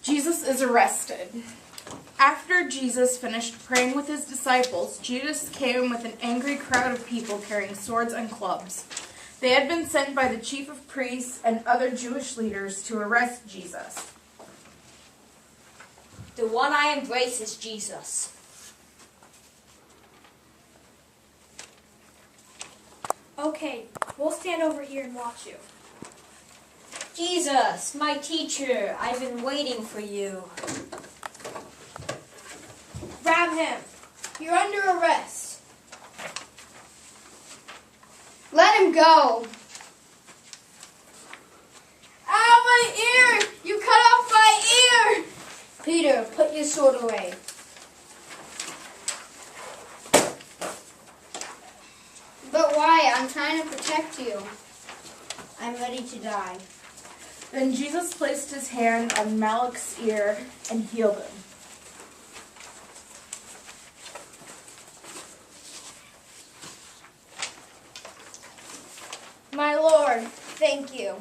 Jesus is arrested. After Jesus finished praying with his disciples, Judas came with an angry crowd of people carrying swords and clubs. They had been sent by the chief of priests and other Jewish leaders to arrest Jesus. The one I embrace is Jesus. Okay, we'll stand over here and watch you. Jesus, my teacher, I've been waiting for you. Grab him. You're under arrest. Let him go. Ow, my ear! You cut off my ear! Peter, put your sword away. But why? I'm trying to protect you. I'm ready to die. Then Jesus placed his hand on Malach's ear and healed him. My Lord, thank you.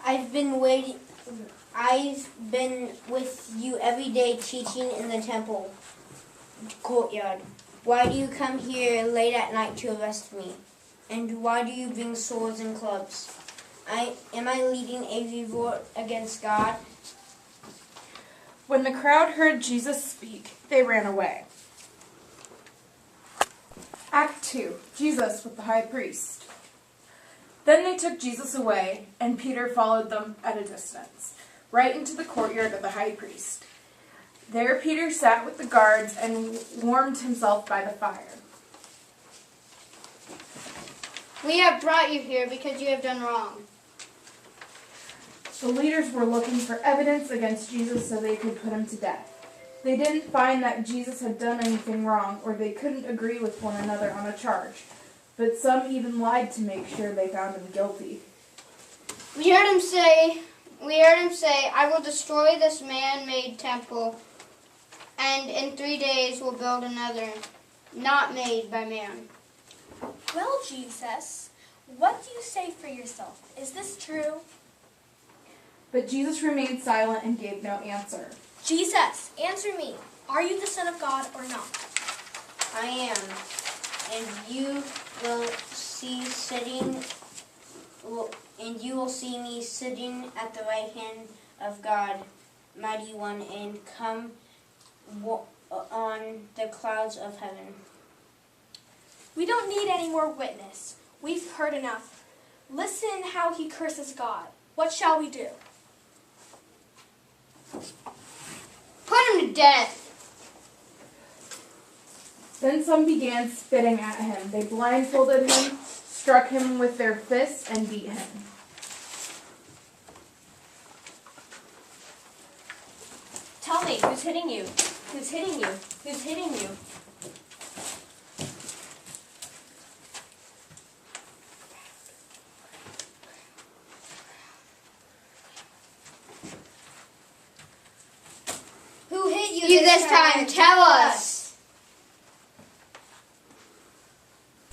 I've been with you every day teaching in the temple courtyard. Why do you come here late at night to arrest me? And why do you bring swords and clubs? Am I leading a revolt against God? When the crowd heard Jesus speak, they ran away. Act 2. Jesus with the high priest. Then they took Jesus away, and Peter followed them at a distance, right into the courtyard of the high priest. There Peter sat with the guards and warmed himself by the fire. We have brought you here because you have done wrong. The leaders were looking for evidence against Jesus so they could put him to death. They didn't find that Jesus had done anything wrong, or they couldn't agree with one another on a charge. But some even lied to make sure they found him guilty. We heard him say, I will destroy this man-made temple, and in 3 days will build another, not made by man. Well, Jesus, what do you say for yourself? Is this true? But Jesus remained silent and gave no answer. Jesus, answer me. Are you the Son of God or not? I am, and you will see me sitting at the right hand of God, Mighty One, and come on the clouds of heaven. We don't need any more witness. We've heard enough. Listen how he curses God. What shall we do? Put him to death. Then some began spitting at him. They blindfolded him, struck him with their fists, and beat him. Tell me, who's hitting you? Who's hitting you? Who's hitting you? Who hit you this time? Tell us.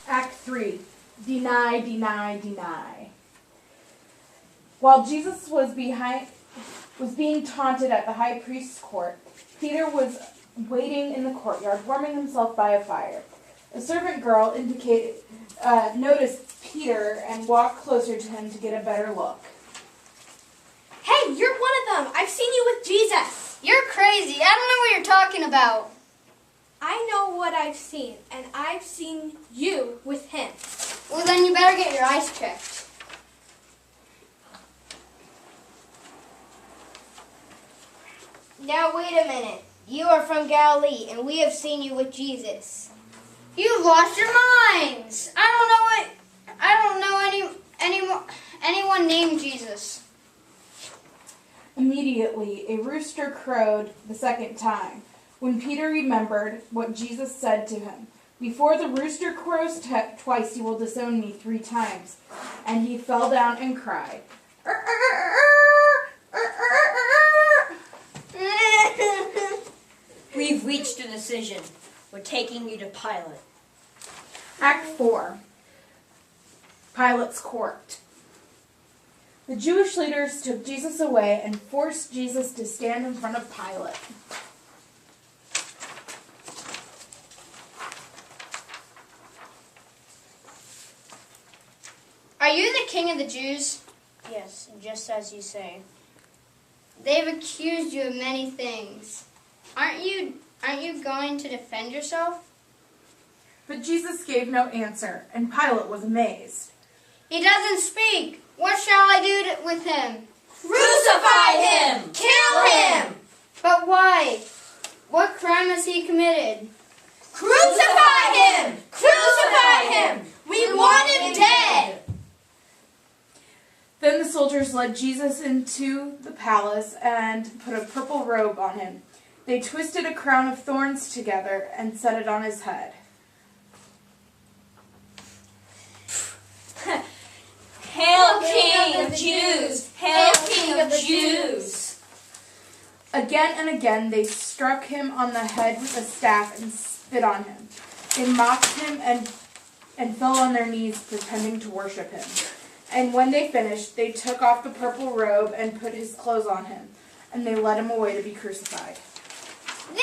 Act 3. Deny, deny, deny. While Jesus was being taunted at the high priest's court, Peter was waiting in the courtyard, warming himself by a fire. A servant girl noticed Peter and walked closer to him to get a better look. Hey, you're one of them. I've seen you with Jesus. You're crazy. I don't know what you're talking about. I know what I've seen, and I've seen you with him. Well, then you better get your eyes checked. Now, wait a minute. You are from Galilee, and we have seen you with Jesus. You've lost your minds. I don't know anyone named Jesus. Immediately, a rooster crowed the second time, when Peter remembered what Jesus said to him. Before the rooster crows twice, you will disown me 3 times. And he fell down and cried. We've reached a decision. We're taking you to Pilate. Act 4. Pilate's court. The Jewish leaders took Jesus away and forced Jesus to stand in front of Pilate. Are you the king of the Jews? Yes, just as you say. They've accused you of many things. Aren't you going to defend yourself? But Jesus gave no answer, and Pilate was amazed. He doesn't speak. What shall I do with him? Crucify him! Kill him! But why? What crime has he committed? Crucify him! Crucify him! We want him dead! Then the soldiers led Jesus into the palace and put a purple robe on him. They twisted a crown of thorns together and set it on his head. Hail, King of the Jews! Hail, King of the Jews! Again and again they struck him on the head with a staff and spit on him. They mocked him and fell on their knees pretending to worship him. And when they finished, they took off the purple robe and put his clothes on him, and they led him away to be crucified. They